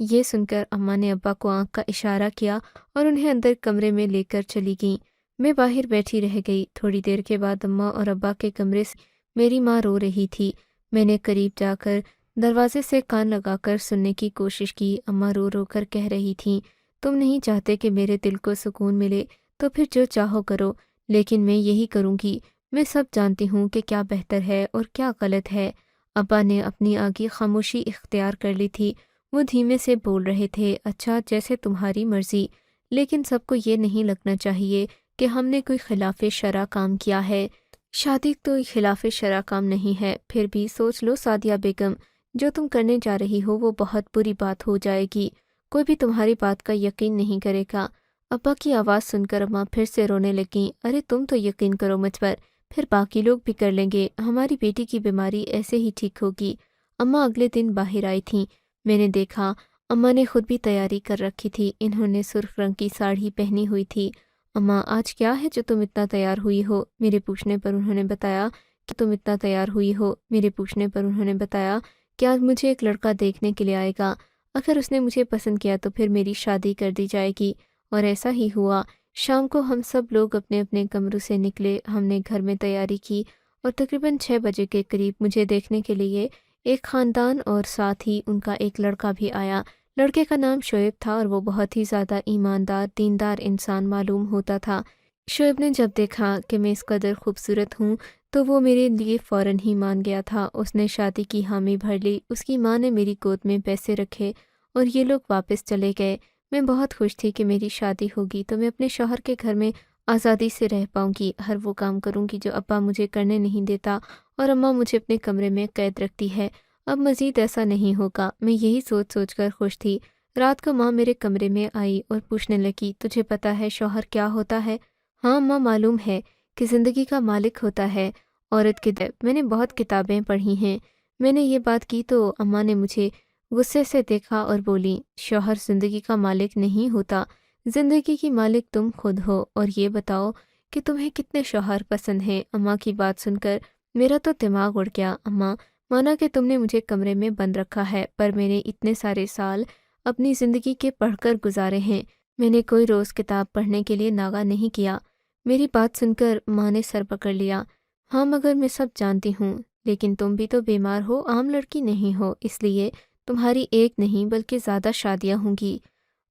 یہ سن کر اماں نے ابا کو آنکھ کا اشارہ کیا اور انہیں اندر کمرے میں لے کر چلی گئیں۔ میں باہر بیٹھی رہ گئی۔ تھوڑی دیر کے بعد اماں اور ابا کے کمرے سے میری ماں رو رہی تھی۔ میں نے قریب جا کر دروازے سے کان لگا کر سننے کی کوشش کی۔ اماں رو رو کر کہہ رہی تھیں، تم نہیں چاہتے کہ میرے دل کو سکون ملے تو پھر جو چاہو کرو، لیکن میں یہی کروں گی۔ میں سب جانتی ہوں کہ کیا بہتر ہے اور کیا غلط ہے۔ ابا نے اپنی آگے خاموشی اختیار کر لی تھی۔ وہ دھیمے سے بول رہے تھے، اچھا جیسے تمہاری مرضی، لیکن سب کو یہ نہیں لگنا چاہیے کہ ہم نے کوئی خلاف شرع کام کیا ہے۔ شادی تو خلاف شرع کام نہیں ہے، پھر بھی سوچ لو سعدیہ بیگم، جو تم کرنے جا رہی ہو وہ بہت بری بات ہو جائے گی۔ کوئی بھی تمہاری بات کا یقین نہیں کرے گا۔ ابا کی آواز سن کر اماں پھر سے رونے لگیں۔ ارے تم تو یقین کرو مجھ پر، پھر باقی لوگ بھی کر لیں گے۔ ہماری بیٹی کی بیماری ایسے ہی ٹھیک ہوگی۔ اماں اگلے دن باہر آئی تھیں۔ میں نے دیکھا اماں نے خود بھی تیاری کر رکھی تھی۔ انہوں نے سرخ رنگ کی ساڑی پہنی ہوئی تھی۔ اماں آج کیا ہے جو تم اتنا تیار ہوئی ہو؟ میرے پوچھنے پر انہوں نے بتایا کہ تم اتنا تیار ہوئی ہو۔ میرے پوچھنے پر انہوں نے بتایا کہ آج مجھے ایک لڑکا دیکھنے کے لیے آئے گا۔ اگر اس نے مجھے پسند کیا تو پھر میری شادی کر دی جائے گی۔ اور ایسا ہی ہوا۔ شام کو ہم سب لوگ اپنے اپنے کمروں سے نکلے۔ ہم نے گھر میں تیاری کی اور تقریباً 6 بجے کے قریب مجھے دیکھنے کے لیے ایک خاندان اور ساتھ ہی ان کا ایک لڑکا بھی آیا۔ لڑکے کا نام شعیب تھا اور وہ بہت ہی زیادہ ایماندار، دیندار انسان معلوم ہوتا تھا۔ شعیب نے جب دیکھا کہ میں اس قدر خوبصورت ہوں تو وہ میرے لیے فوراً ہی مان گیا تھا۔ اس نے شادی کی حامی بھر لی۔ اس کی ماں نے میری گود میں پیسے رکھے اور یہ لوگ واپس چلے گئے۔ میں بہت خوش تھی کہ میری شادی ہوگی تو میں اپنے شوہر کے گھر میں آزادی سے رہ پاؤں گی، ہر وہ کام کروں گی جو ابا مجھے کرنے نہیں دیتا اور اماں مجھے اپنے کمرے میں قید رکھتی ہے۔ اب مزید ایسا نہیں ہوگا۔ میں یہی سوچ سوچ کر خوش تھی۔ رات کو ماں میرے کمرے میں آئی اور پوچھنے لگی، تجھے پتہ ہے شوہر کیا ہوتا ہے؟ ہاں ماں، معلوم ہے کہ زندگی کا مالک ہوتا ہے۔ عورت کی میں نے بہت کتابیں پڑھی ہیں۔ میں نے یہ بات کی تو اماں نے مجھے غصے سے دیکھا اور بولی، شوہر زندگی کا مالک نہیں ہوتا، زندگی کی مالک تم خود ہو۔ اور یہ بتاؤ کہ تمہیں کتنے شوہر پسند ہیں؟ اماں کی بات سن کر میرا تو دماغ اڑ گیا۔ اماں، مانا کہ تم نے مجھے کمرے میں بند رکھا ہے، پر میں نے اتنے سارے سال اپنی زندگی کے پڑھ کر گزارے ہیں۔ میں نے کوئی روز کتاب پڑھنے کے لیے ناغہ نہیں کیا۔ میری بات سن کر ماں نے سر پکڑ لیا۔ ہاں مگر میں سب جانتی ہوں، لیکن تم بھی تو بیمار ہو، عام لڑکی نہیں ہو، اس لیے تمہاری ایک نہیں بلکہ زیادہ شادیاں ہوں گی۔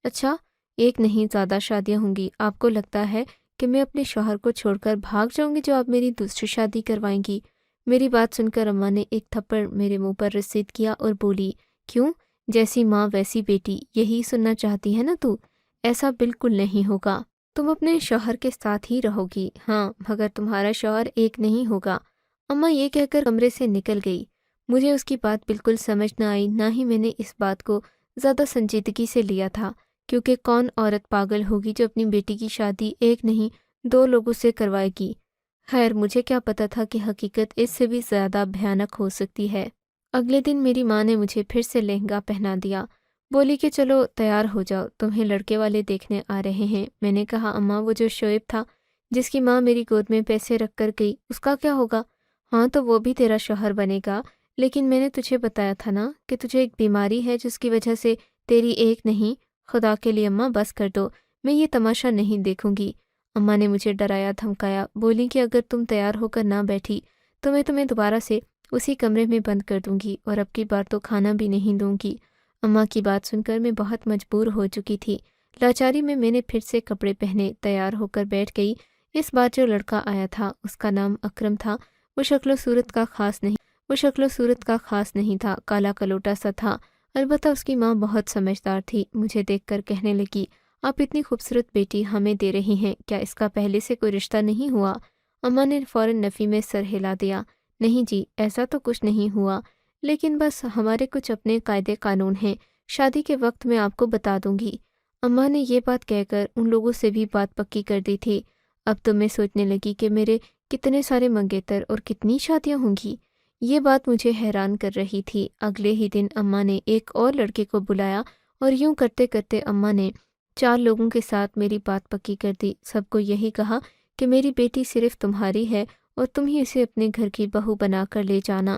اچھا، ایک نہیں زیادہ شادیاں ہوں گی؟ آپ کو لگتا ہے کہ میں اپنے شوہر کو چھوڑ کر بھاگ جاؤں گی جو آپ میری دوسری شادی کروائیں گی؟ میری بات سن کر اماں نے ایک تھپڑ میرے منہ پر رسید کیا اور بولی، کیوں؟ جیسی ماں ویسی بیٹی، یہی سننا چاہتی ہے نا تو؟ ایسا بالکل نہیں ہوگا۔ تم اپنے شوہر کے ساتھ ہی رہو گی، ہاں، مگر تمہارا شوہر ایک نہیں ہوگا۔ اماں یہ کہہ کر کمرے سے نکل گئی۔ مجھے اس کی بات بالکل سمجھ نہ آئی، نہ ہی میں نے اس بات کو زیادہ سنجیدگی سے لیا تھا، کیونکہ کون عورت پاگل ہوگی جو اپنی بیٹی کی شادی ایک نہیں 2 لوگوں سے کروائے گی؟ خیر، مجھے کیا پتا تھا کہ حقیقت اس سے بھی زیادہ بھیانک ہو سکتی ہے۔ اگلے دن میری ماں نے مجھے پھر سے لہنگا پہنا دیا، بولی کہ چلو تیار ہو جاؤ، تمہیں لڑکے والے دیکھنے آ رہے ہیں۔ میں نے کہا، اماں وہ جو شعیب تھا جس کی ماں میری گود میں پیسے رکھ کر گئی، اس کا کیا ہوگا؟ ہاں تو وہ بھی تیرا شوہر بنے گا، لیکن میں نے تجھے بتایا تھا نا کہ تجھے ایک بیماری ہے جس کی وجہ سے تیری ایک نہیں۔ خدا کے لیے اماں بس کر دو، میں یہ تماشا نہیں دیکھوں گی۔ اماں نے مجھے ڈرایا دھمکایا، بولی کہ اگر تم تیار ہو کر نہ بیٹھی تو میں تمہیں دوبارہ سے اسی کمرے میں بند کر دوں گی اور اب کی بار تو کھانا بھی نہیں دوں گی۔ اماں کی بات سن کر میں بہت مجبور ہو چکی تھی۔ لاچاری میں نے پھر سے کپڑے پہنے، تیار ہو کر بیٹھ گئی۔ اس بار جو لڑکا آیا تھا اس کا نام اکرم تھا۔ وہ شکل و صورت کا خاص نہیں تھا، کالا کلوٹا سا تھا، البتہ اس کی ماں بہت سمجھدار تھی۔ مجھے دیکھ کر کہنے لگی، آپ اتنی خوبصورت بیٹی ہمیں دے رہی ہیں، کیا اس کا پہلے سے کوئی رشتہ نہیں ہوا؟ اماں نے فوراً نفی میں سر ہلا دیا، نہیں جی، ایسا تو کچھ نہیں ہوا، لیکن بس ہمارے کچھ اپنے قاعدے قانون ہیں، شادی کے وقت میں آپ کو بتا دوں گی۔ اماں نے یہ بات کہہ کر ان لوگوں سے بھی بات پکی کر دی تھی۔ اب تو میں سوچنے لگی کہ میرے کتنے سارے منگیتر اور کتنی شادیاں ہوں گی۔ یہ بات مجھے حیران کر رہی تھی۔ اگلے ہی دن اماں نے ایک اور لڑکے کو بلایا اور یوں کرتے کرتے اماں نے 4 لوگوں کے ساتھ میری بات پکی کر دی۔ سب کو یہی کہا کہ میری بیٹی صرف تمہاری ہے اور تم ہی اسے اپنے گھر کی بہو بنا کر لے جانا،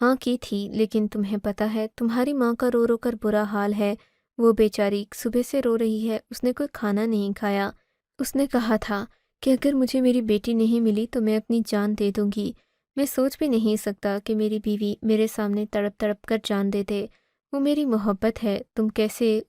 ہاں کی تھی، لیکن تمہیں پتہ ہے تمہاری ماں کا رو رو کر برا حال ہے۔ وہ بیچاری صبح سے رو رہی ہے، اس نے کوئی کھانا نہیں کھایا۔ اس نے کہا تھا کہ اگر مجھے میری بیٹی نہیں ملی تو میں اپنی جان دے دوں گی۔ میں سوچ بھی نہیں سکتا کہ میری بیوی میرے سامنے تڑپ تڑپ کر جان دے دے۔ وہ میری محبت ہے، تم کیسے؟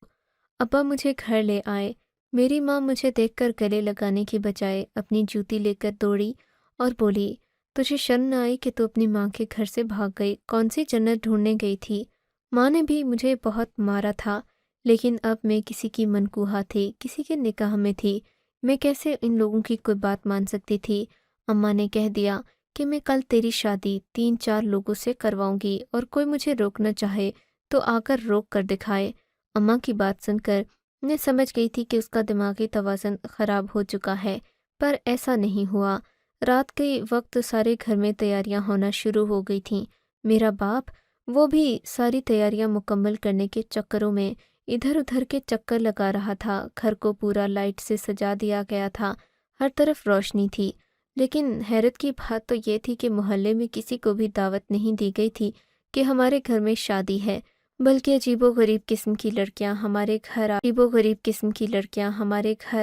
ابا مجھے گھر لے آئے۔ میری ماں مجھے دیکھ کر گلے لگانے کی بجائے اپنی جوتی لے کر دوڑی اور بولی، تجھے شرم نہ آئی کہ تو اپنی ماں کے گھر سے بھاگ گئی؟ کون سی جنت ڈھونڈنے گئی تھی؟ ماں نے بھی مجھے بہت مارا تھا، لیکن اب میں کسی کی منکوہا تھی، کسی کے نکاح میں تھی۔ میں کیسے ان لوگوں کی کوئی بات مان سکتی تھی؟ اماں نے کہہ دیا کہ میں کل تیری شادی 3-4 لوگوں سے کرواؤں گی، اور کوئی مجھے روکنا چاہے تو آ کر روک کر دکھائے۔ اماں کی بات سن کر میں سمجھ گئی تھی کہ اس کا دماغی توازن خراب ہو چکا ہے، پر ایسا نہیں ہوا۔ رات کے وقت سارے گھر میں تیاریاں ہونا شروع ہو گئی تھیں۔ میرا باپ، وہ بھی ساری تیاریاں مکمل کرنے کے چکروں میں ادھر ادھر کے چکر لگا رہا تھا۔ گھر کو پورا لائٹ سے سجا دیا گیا تھا، ہر طرف روشنی تھی۔ لیکن حیرت کی بات تو یہ تھی کہ محلے میں کسی کو بھی دعوت نہیں دی گئی تھی کہ ہمارے گھر میں شادی ہے، بلکہ عجیب و غریب قسم کی لڑکیاں ہمارے گھر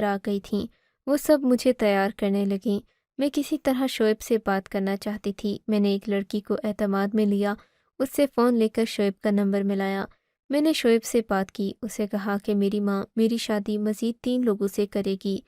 آ گئی تھیں۔ وہ سب مجھے تیار کرنے لگیں۔ میں کسی طرح شعیب سے بات کرنا چاہتی تھی۔ میں نے ایک لڑکی کو اعتماد میں لیا، اس سے فون لے کر شعیب کا نمبر ملایا۔ میں نے شعیب سے بات کی، اسے کہا کہ میری ماں میری شادی مزید 3 لوگوں سے کرے گی۔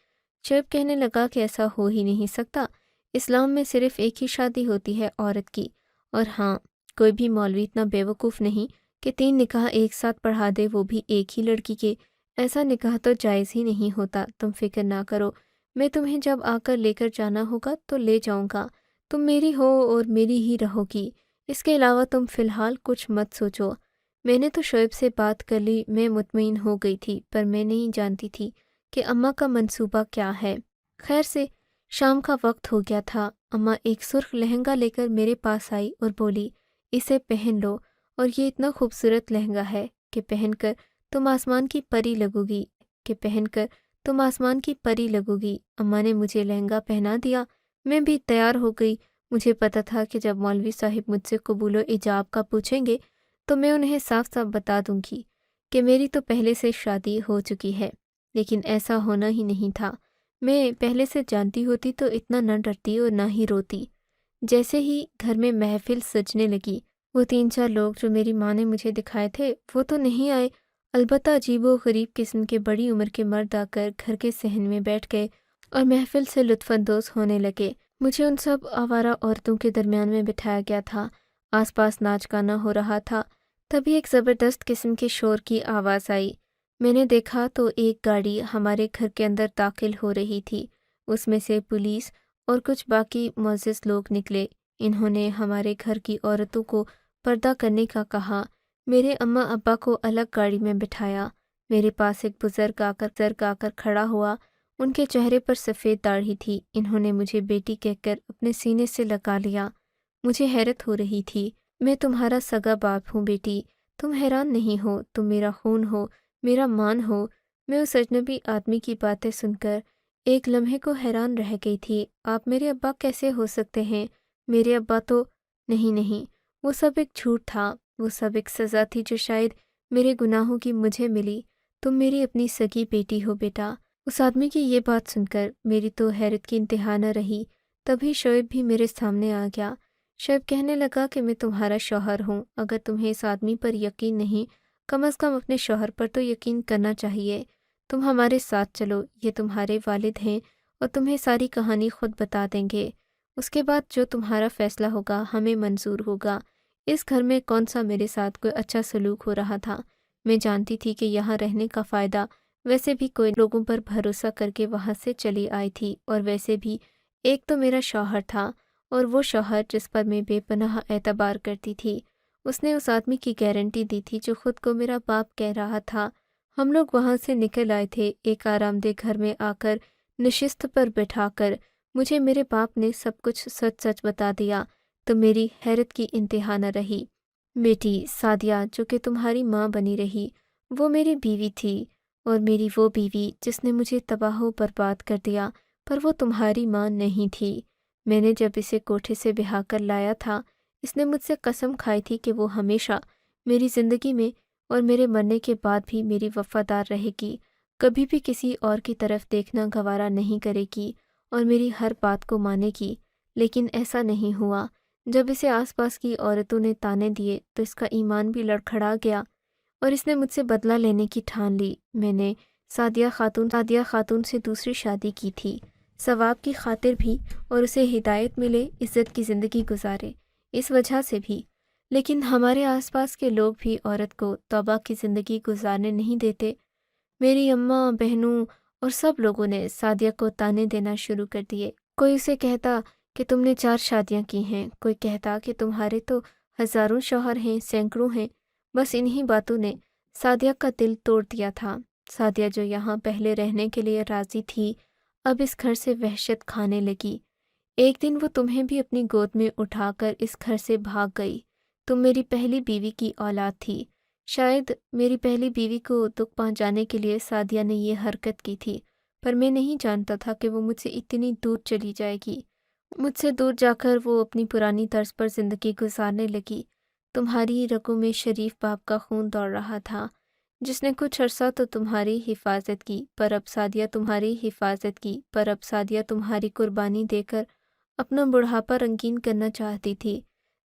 شعیب کہنے لگا کہ ایسا ہو ہی نہیں سکتا، اسلام میں صرف ایک ہی شادی ہوتی ہے عورت کی، اور ہاں، کوئی بھی مولوی اتنا بیوقوف نہیں کہ 3 نکاح ایک ساتھ پڑھا دے، وہ بھی ایک ہی لڑکی کے۔ ایسا نکاح تو جائز ہی نہیں ہوتا۔ تم فکر نہ کرو، میں تمہیں جب آ کر لے کر جانا ہوگا تو لے جاؤں گا۔ تم میری ہو اور میری ہی رہو گی، اس کے علاوہ تم فی الحال کچھ مت سوچو۔ میں نے تو شعیب سے بات کر لی، میں مطمئن ہو گئی تھی، پر میں نہیں جانتی تھی کہ اماں کا منصوبہ کیا ہے۔ خیر سے شام کا وقت ہو گیا تھا۔ اماں ایک سرخ لہنگا لے کر میرے پاس آئی اور بولی، اسے پہن لو، اور یہ اتنا خوبصورت لہنگا ہے کہ پہن کر تم آسمان کی پری لگو گی۔ اماں نے مجھے لہنگا پہنا دیا، میں بھی تیار ہو گئی۔ مجھے پتہ تھا کہ جب مولوی صاحب مجھ سے قبول و ایجاب کا پوچھیں گے تو میں انہیں صاف صاف بتا دوں گی کہ میری تو پہلے سے شادی ہو چکی ہے، لیکن ایسا ہونا ہی نہیں تھا۔ میں پہلے سے جانتی ہوتی تو اتنا نہ ڈرتی اور نہ ہی روتی۔ جیسے ہی گھر میں محفل سجنے لگی، وہ 3-4 لوگ جو میری ماں نے مجھے دکھائے تھے وہ تو نہیں آئے، البتہ عجیب و غریب قسم کے بڑی عمر کے مرد آ کر گھر کے صحن میں بیٹھ گئے اور محفل سے لطف اندوز ہونے لگے۔ مجھے ان سب آوارہ عورتوں کے درمیان میں بٹھایا گیا تھا۔ آس پاس ناچ گانا ہو رہا تھا۔ تبھی ایک زبردست قسم کے شور کی آواز آئی۔ میں نے دیکھا تو ایک گاڑی ہمارے گھر کے اندر داخل ہو رہی تھی۔ اس میں سے پولیس اور کچھ باقی معزز لوگ نکلے۔ انہوں نے ہمارے گھر کی عورتوں کو پردہ کرنے کا کہا۔ میرے اماں ابا کو الگ گاڑی میں بٹھایا۔ میرے پاس ایک بزرگ آ کر کھڑا ہوا۔ ان کے چہرے پر سفید داڑھی تھی۔ انہوں نے مجھے بیٹی کہہ کر اپنے سینے سے لگا لیا۔ مجھے حیرت ہو رہی تھی۔ میں تمہارا سگا باپ ہوں بیٹی، تم حیران نہیں ہو، تم میرا خون ہو، میرا مان ہو۔ میں اس اجنبی آدمی کی باتیں سن کر ایک لمحے کو حیران رہ گئی تھی۔ آپ میرے ابا کیسے ہو سکتے ہیں؟ میرے ابا تو نہیں، وہ سب ایک جھوٹ تھا، وہ سب ایک سزا تھی جو شاید میرے گناہوں کی مجھے ملی۔ تم میری اپنی سگی بیٹی ہو بیٹا۔ اس آدمی کی یہ بات سن کر میری تو حیرت کی انتہا نہ رہی۔ تبھی شعیب بھی میرے سامنے آ گیا۔ شعیب کہنے لگا کہ میں تمہارا شوہر ہوں، اگر تمہیں اس آدمی پر یقین نہیں، کم از کم اپنے شوہر پر تو یقین کرنا چاہیے۔ تم ہمارے ساتھ چلو، یہ تمہارے والد ہیں اور تمہیں ساری کہانی خود بتا دیں گے۔ اس کے بعد جو تمہارا فیصلہ ہوگا ہمیں منظور ہوگا۔ اس گھر میں کون سا میرے ساتھ کوئی اچھا سلوک ہو رہا تھا؟ میں جانتی تھی کہ یہاں رہنے کا فائدہ، ویسے بھی کوئی لوگوں پر بھروسہ کر کے وہاں سے چلی آئی تھی، اور ویسے بھی ایک تو میرا شوہر تھا، اور وہ شوہر جس پر میں بے پناہ اعتبار کرتی تھی، اس نے اس آدمی کی گارنٹی دی تھی جو خود کو میرا باپ کہہ رہا تھا۔ ہم لوگ وہاں سے نکل آئے تھے، ایک آرام دہ گھر میں آ کر نشست پر بٹھا کر مجھے میرے باپ نے سب کچھ سچ سچ بتا دیا، تو میری حیرت کی انتہا نہ رہی۔ بیٹی سعدیہ جو کہ تمہاری ماں بنی رہی، وہ میری بیوی تھی، اور میری وہ بیوی جس نے مجھے تباہ و برباد کر دیا، پر وہ تمہاری ماں نہیں تھی۔ میں نے جب اسے کوٹھے سے بہا کر لایا تھا، اس نے مجھ سے قسم کھائی تھی کہ وہ ہمیشہ میری زندگی میں اور میرے مرنے کے بعد بھی میری وفادار رہے گی، کبھی بھی کسی اور کی طرف دیکھنا گوارا نہیں کرے گی اور میری ہر بات کو مانے گی۔ لیکن ایسا نہیں ہوا۔ جب اسے آس پاس کی عورتوں نے تانے دیے تو اس کا ایمان بھی لڑکھڑا گیا اور اس نے مجھ سے بدلہ لینے کی ٹھان لی۔ میں نے سعدیہ خاتون سے دوسری شادی کی تھی، ثواب کی خاطر بھی اور اسے ہدایت ملے، عزت کی زندگی گزارے، اس وجہ سے بھی۔ لیکن ہمارے آس پاس کے لوگ بھی عورت کو توبہ کی زندگی گزارنے نہیں دیتے۔ میری اماں، بہنوں اور سب لوگوں نے سعدیہ کو تانے دینا شروع کر دیے۔ کوئی اسے کہتا کہ تم نے 4 شادیاں کی ہیں، کوئی کہتا کہ تمہارے تو ہزاروں شوہر ہیں، سینکڑوں ہیں۔ بس انہی باتوں نے سعدیہ کا دل توڑ دیا تھا۔ سعدیہ جو یہاں پہلے رہنے کے لیے راضی تھی، اب اس گھر سے وحشت کھانے لگی۔ ایک دن وہ تمہیں بھی اپنی گود میں اٹھا کر اس گھر سے بھاگ گئی۔ تم میری پہلی بیوی کی اولاد تھی۔ شاید میری پہلی بیوی کو دکھ پہنچانے کے لیے سعدیہ نے یہ حرکت کی تھی، پر میں نہیں جانتا تھا کہ وہ مجھ سے اتنی دور چلی جائے گی۔ مجھ سے دور جا کر وہ اپنی پرانی طرز پر زندگی گزارنے لگی۔ تمہاری رگوں میں شریف باپ کا خون دوڑ رہا تھا، جس نے کچھ عرصہ تو تمہاری حفاظت کی، پر اب سعدیہ تمہاری قربانی دے کر اپنا بڑھاپا رنگین کرنا چاہتی تھی،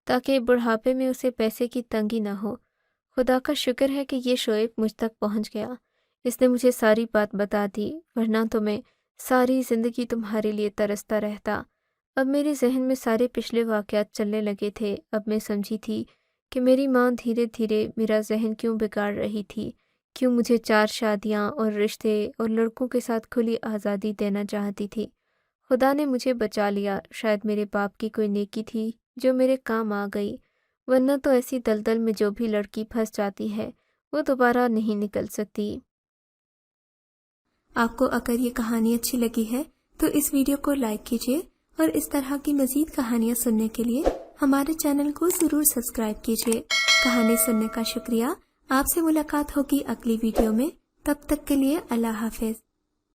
تاکہ بڑھاپے میں اسے پیسے کی تنگی نہ ہو۔ خدا کا شکر ہے کہ یہ شعیب مجھ تک پہنچ گیا۔ اس نے مجھے ساری بات بتا دی، ورنہ تو میں ساری زندگی تمہارے لیے ترستا رہتا۔ اب میرے ذہن میں سارے پچھلے واقعات چلنے لگے تھے۔ اب میں سمجھی تھی کہ میری ماں دھیرے دھیرے میرا ذہن کیوں بگاڑ رہی تھی، کیوں مجھے 4 شادیاں اور رشتے اور لڑکوں کے ساتھ کھلی آزادی دینا چاہتی تھی۔ خدا نے مجھے بچا لیا۔ شاید میرے باپ کی کوئی نیکی تھی جو میرے کام آ گئی، ورنہ تو ایسی دلدل میں جو بھی لڑکی پھنس جاتی ہے وہ دوبارہ نہیں نکل سکتی۔ آپ کو اگر یہ کہانی اچھی لگی ہے تو اس ویڈیو کو لائک کیجیے اور اس طرح کی مزید کہانیاں سننے کے لیے ہمارے چینل کو ضرور سبسکرائب کیجیے۔ کہانی سننے کا شکریہ۔ آپ سے ملاقات ہوگی اگلی ویڈیو میں، تب تک کے لیے اللہ حافظ۔